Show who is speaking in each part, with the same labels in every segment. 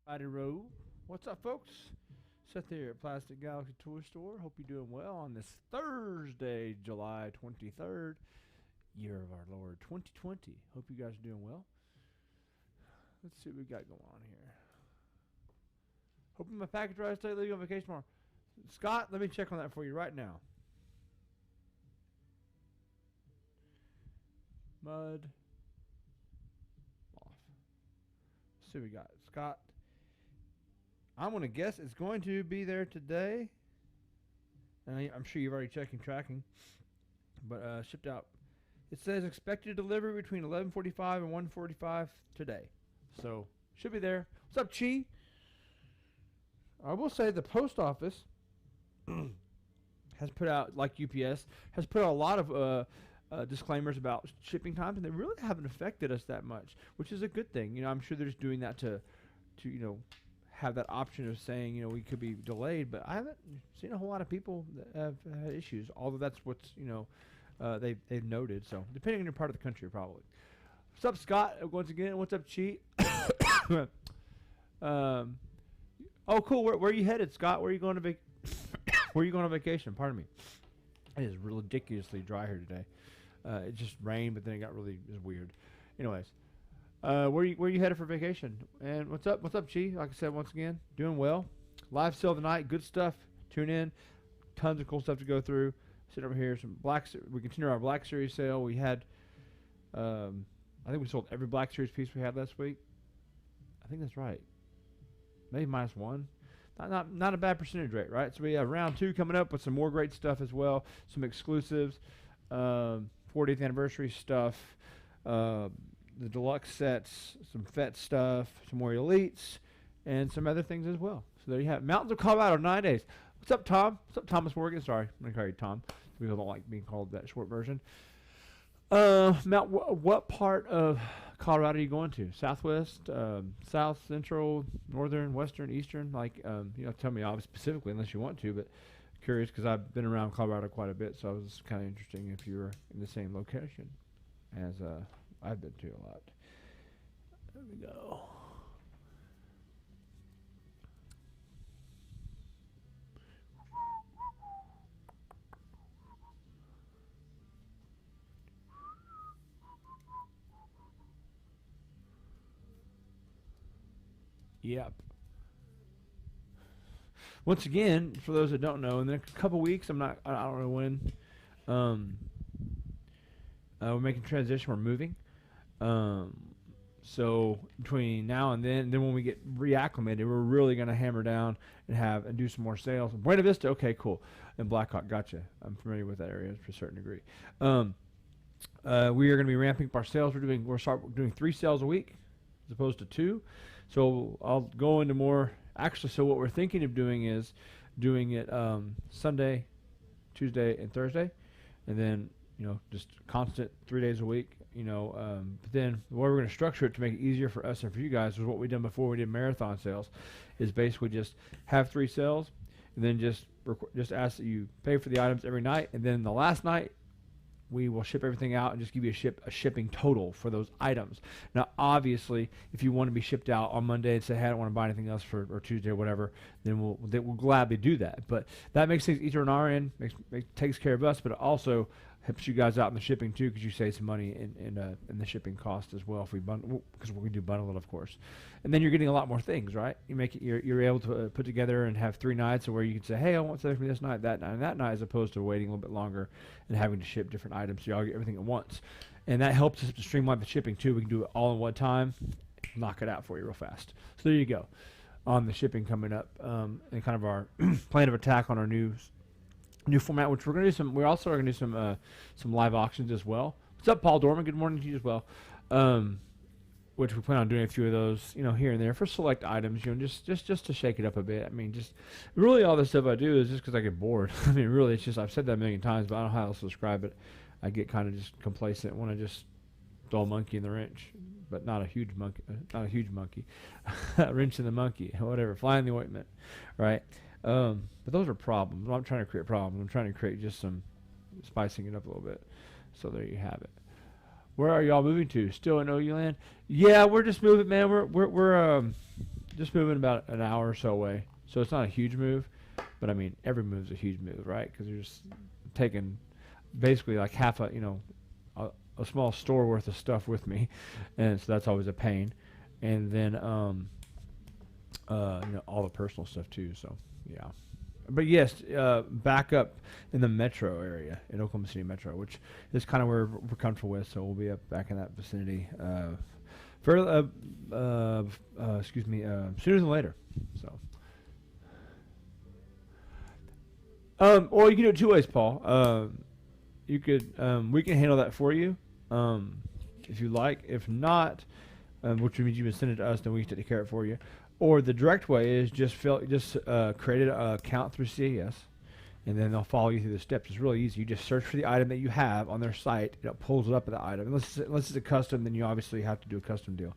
Speaker 1: Howdy Row. What's up, folks? Seth here at Plastic Galaxy Toy Store. Hope you're doing well on this Thursday, July 23rd, year of our Lord 2020. Hope you guys are doing well. Let's see what we got going on here. Hoping my package arrives today, leaving on vacation tomorrow. Scott, let me check on that for you right now. Mud. Off. Let's see what we got. Scott. I'm going to guess it's going to be there today. And I'm sure you've already checked and tracking. But shipped out. It says expected delivery between 11:45 and 1:45 today. So, should be there. What's up, Chi? I will say the post office has put out, like UPS, has put out a lot of disclaimers about shipping times, and they really haven't affected us that much, which is a good thing. You know, I'm sure they're just doing that to have that option of saying, we could be delayed, but I haven't seen a whole lot of people that have had issues, although that's what's, they've noted. So, depending on your part of the country, probably. What's up, Scott? Once again, what's up, Cheat? Oh, cool. Where are you headed, Scott? Where are you going to where are you going on vacation? Pardon me. It is ridiculously dry here today. It just rained, but then it got really weird. Anyways, where are you headed for vacation? And what's up? What's up, Chi? Like I said, once again, doing well. Live sale tonight. Good stuff. Tune in. Tons of cool stuff to go through. Sit over here. We continue our Black Series sale. We had, I think we sold every Black Series piece we had last week. I think that's right. Maybe -1. Not a bad percentage rate, right? So we have round 2 coming up with some more great stuff as well. Some exclusives, 40th anniversary stuff, the deluxe sets, some FET stuff, some more elites, and some other things as well. So there you have it. Mountains of Colorado, 9 days. What's up, Tom? What's up, Thomas Morgan? Sorry, I'm going to call you Tom. People don't like being called that short version. What part of Colorado are you going to? Southwest, South, Central, Northern, Western, Eastern? Tell me specifically unless you want to, but curious because I've been around Colorado quite a bit, so it was kind of interesting if you were in the same location as I've been to a lot. There we go. Yep. Once again, for those that don't know, in a couple weeks, I don't know when, we're making transition. We're moving. So between now and then when we get reacclimated, we're really going to hammer down and do some more sales. Buena Vista, okay, cool. And Blackhawk, gotcha. I'm familiar with that area to a certain degree. We are going to be ramping up our sales. We're start doing 3 sales a week as opposed to 2. So I'll go into more. Actually, so what we're thinking of doing is doing it Sunday, Tuesday, and Thursday, and then just constant 3 days a week. But then the way we're going to structure it to make it easier for us and for you guys was what we done before we did marathon sales, is basically just have 3 sales, and then just ask that you pay for the items every night, and then the last night we will ship everything out and just give you a shipping total for those items. Now, obviously, if you want to be shipped out on Monday and say, hey, I don't want to buy anything else or Tuesday or whatever, then we'll gladly do that. But that makes things easier on our end, takes care of us, but it also helps you guys out in the shipping too, because you save some money in the shipping cost as well if we bundle, because we do bundle it, of course. And then you're getting a lot more things, right? You're able to put together and have 3 nights where you can say, hey, I want something from this night, that night, and that night, as opposed to waiting a little bit longer and having to ship different items, so you all get everything at once. And that helps us to streamline the shipping too. We can do it all in one time, knock it out for you real fast. So there you go on the shipping coming up, and kind of our plan of attack on our new format, which we're going to do we're also going to do some live auctions as well. What's up, Paul Dorman? Good morning to you as well. Which we plan on doing a few of those, here and there for select items, just to shake it up a bit. I mean, just really all the stuff I do is just because I get bored. I mean, really, it's just, I've said that a million times, but I don't know how else to describe it. I get kind of just complacent when I just throw a monkey in the wrench, but not a huge monkey, wrench in the monkey, whatever, fly in the ointment, right? But those are problems. I'm not trying to create problems. I'm trying to create just some spicing it up a little bit. So there you have it. Where are y'all moving to? Still in OU land? Yeah, we're just moving, man. just moving about an hour or so away. So it's not a huge move, but I mean every move's a huge move, right? Because you're just taking basically like half a a small store worth of stuff with me, and so that's always a pain. And then all the personal stuff too. So yeah. But yes, back up in the metro area, in Oklahoma City Metro, which is kind of where we're comfortable with. So we'll be up back in that vicinity, sooner than later. So, or you can do it two ways, Paul. You could, we can handle that for you, if you like. If not, which means you would send it to us, then we can take care of it for you. Or the direct way is just create an account through CES, and then they'll follow you through the steps. It's really easy. You just search for the item that you have on their site. It pulls it up at the item. Unless it's a custom, then you obviously have to do a custom deal.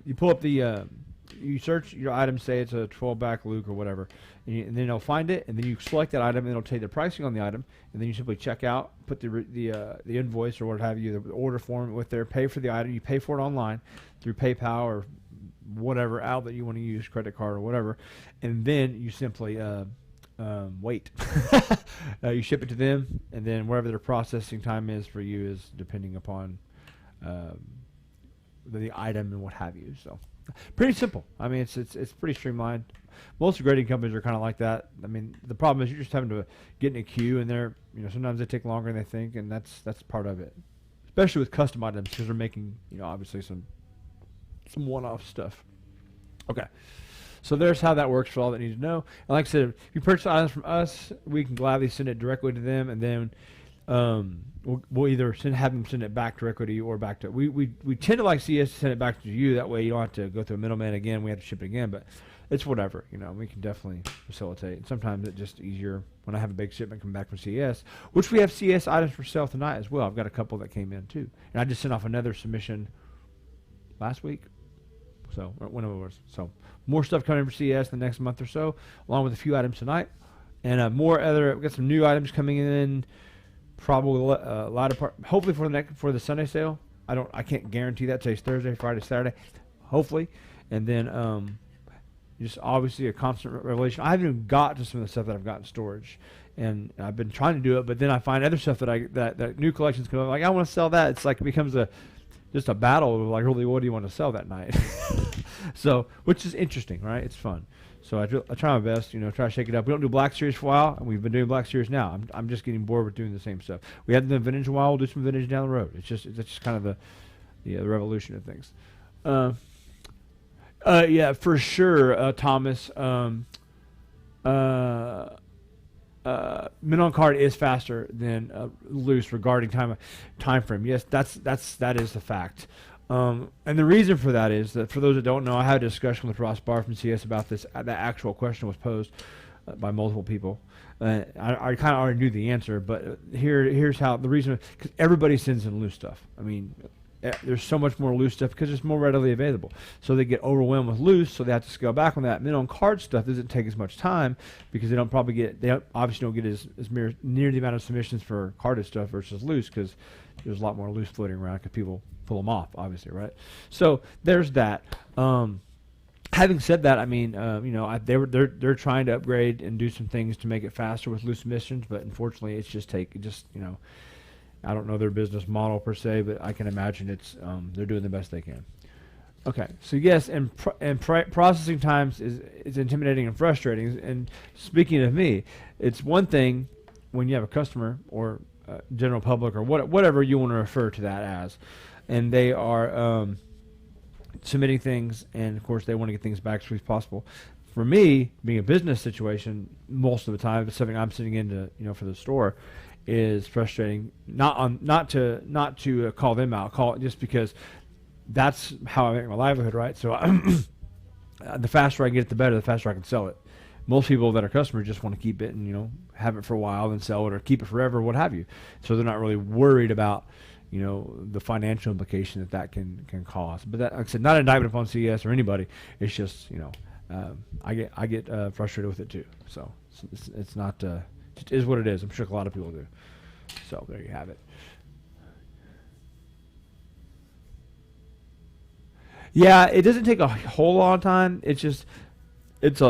Speaker 1: You pull up you search your item, say it's a 12-back Luke or whatever, and then it'll find it, and then you select that item, and it'll tell you the pricing on the item, and then you simply check out, put the invoice or what have you, the order form with there, pay for the item. You pay for it online through PayPal or whatever outlet you want to use, credit card or whatever, and then you simply wait. You ship it to them, and then whatever their processing time is for you is depending upon the item and what have you. So pretty simple. I mean, it's pretty streamlined. Most grading companies are kind of like that. I mean, the problem is you're just having to get in a queue, and sometimes they take longer than they think, and that's part of it, especially with custom items because they're making obviously some one-off stuff. Okay, so there's how that works for all that need to know. And like I said, if you purchase items from us, we can gladly send it directly to them, and then we'll either have them send it back directly to you or back to we tend to like CS to send it back to you. That way you don't have to go through a middleman again. We have to ship it again, but it's whatever. We can definitely facilitate. And sometimes it's just easier when I have a big shipment come back from CS, which we have CS items for sale tonight as well. I've got a couple that came in too, and I just sent off another submission last week. So whenever it was. So more stuff coming for CS in the next month or so, along with a few items tonight, and we've got some new items coming in. Probably a lot of hopefully for the Sunday sale. I can't guarantee that. Today's Thursday, Friday, Saturday, hopefully, and then just obviously a constant revelation. I haven't even got to some of the stuff that I've got in storage, and I've been trying to do it, but then I find other stuff that new collections come up. Like I want to sell that. It's like it becomes just a battle of like, really, what do you want to sell that night? So, which is interesting, right? It's fun. So I try my best, try to shake it up. We don't do Black Series for a while, and we've been doing Black Series now. I'm just getting bored with doing the same stuff. We haven't done vintage in a while. We'll do some vintage down the road. It's just kind of the revolution of things. Yeah, for sure, Thomas. Mint on card is faster than loose regarding time frame. Yes, that is the fact. And the reason for that is that for those that don't know, I had a discussion with Ross Barr from CS about this. That actual question was posed by multiple people. I kind of already knew the answer, but here's how the reason, because everybody sends in loose stuff. I mean, there's so much more loose stuff because it's more readily available. So they get overwhelmed with loose, so they have to scale back on that. Mint on card stuff doesn't take as much time because they obviously don't get as near the amount of submissions for carded stuff versus loose because there's a lot more loose floating around because people pull them off, obviously, right? So there's that. Having said that, I mean, they're trying to upgrade and do some things to make it faster with loose submissions, but unfortunately, I don't know their business model per se, but I can imagine they're doing the best they can. Okay, so yes, and processing times is intimidating and frustrating. And speaking of me, it's one thing when you have a customer or general public or whatever you want to refer to that as, and they are submitting things, and of course they want to get things back as quickly as possible. For me, being a business situation, most of the time, it's something I'm sitting into, for the store, is frustrating. Not to call them out, just because that's how I make my livelihood, right? So the faster I get it, the better. The faster I can sell it. Most people that are customers just want to keep it and have it for a while, then sell it, or keep it forever, what have you. So they're not really worried about the financial implication that can cause. But that, like I said, not an indictment upon CES or anybody. It's just I get frustrated with it too. So it's not. It is what it is. I'm sure a lot of people do. So there you have it. Yeah, it doesn't take a whole lot of time. It's just it's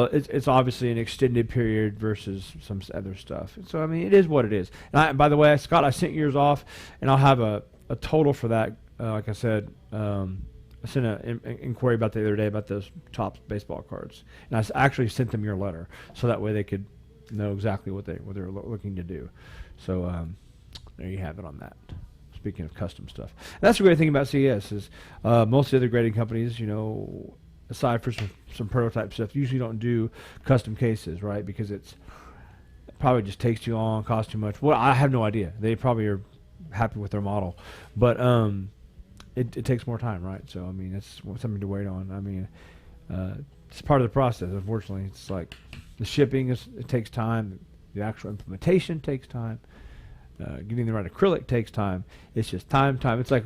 Speaker 1: obviously an extended period versus some other stuff. So I mean, it is what it is. And by the way, Scott, I sent yours off, and I'll have a total for that. Like I said, I sent an inquiry about the other day about those Topps baseball cards, and actually sent them your letter, so that way they could know exactly what they're looking to do. So there you have it on that. Speaking of custom stuff, and that's the great thing about CES is most of the other grading companies, aside for some prototype stuff, usually don't do custom cases, right? Because it probably just takes too long, costs too much. Well, I have no idea. They probably are happy with their model, but it takes more time, right? So I mean, it's something to wait on. I mean, it's part of the process. Unfortunately, it's like the shipping it takes time. The actual implementation takes time. Getting the right acrylic takes time. It's just time. It's like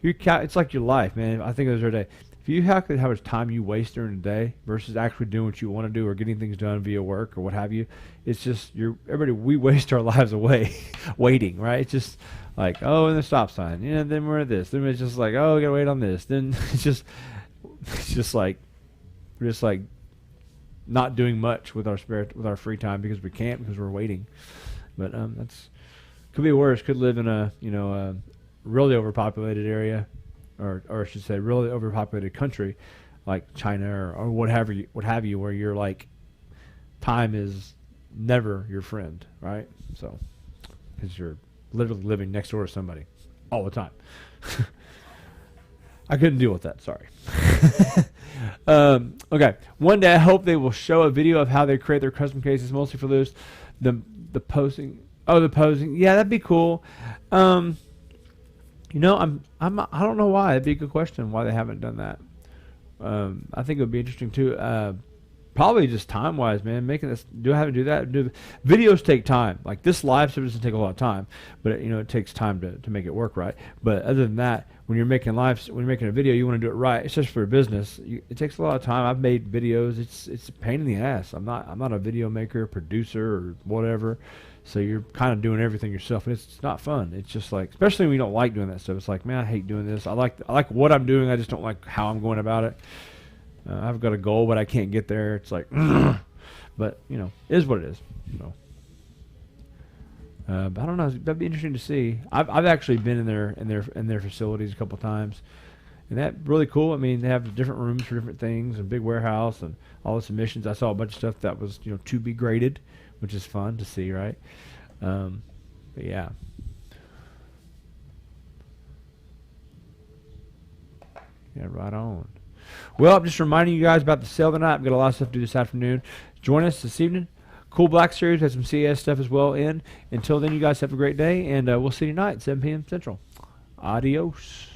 Speaker 1: it's like your life, man. I think it was the other day. If you calculate how much time you waste during the day versus actually doing what you want to do or getting things done via work or what have you, it's just we waste our lives away waiting, right? It's just like, oh, and the stop sign, then we're at this. Then it's just like, oh, we gotta wait on this. Then it's just like we're just like not doing much with our free time because we can't because we're waiting. But that's could be worse. Could live in a a really overpopulated area, or I should say, really overpopulated country, like China or what have you, where you're like, time is never your friend, right? So, because you're literally living next door to somebody all the time. I couldn't deal with that. Sorry. Okay. One day I hope they will show a video of how they create their custom cases, mostly for those the posing. Oh, the posing. Yeah, that'd be cool. I don't know why. That'd be a good question. Why they haven't done that. I think it would be interesting too. Probably just time wise, man. Making this, do I have to do that? Videos take time. Like this live stuff doesn't take a lot of time, but it takes time to make it work right. But other than that, when you're making a video, you want to do it right. It's just for a business. It takes a lot of time. I've made videos. It's a pain in the ass. I'm not a video maker, producer, or whatever. So you're kind of doing everything yourself, and it's not fun. It's just like, especially when you don't like doing that stuff. It's like, man, I hate doing this. I like what I'm doing. I just don't like how I'm going about it. I've got a goal, but I can't get there. It's like, but it is what it is. But I don't know. That'd be interesting to see. I've actually been in their facilities a couple of times, and that's really cool. I mean, they have different rooms for different things, and big warehouse, and all the submissions. I saw a bunch of stuff that was to be graded, which is fun to see, right? But yeah. Yeah, right on. Well, I'm just reminding you guys about the sale tonight. I've got a lot of stuff to do this afternoon. Join us this evening. Cool Black Series has some CES stuff as well in. Until then, you guys have a great day, and we'll see you tonight at 7 p.m. Central. Adios.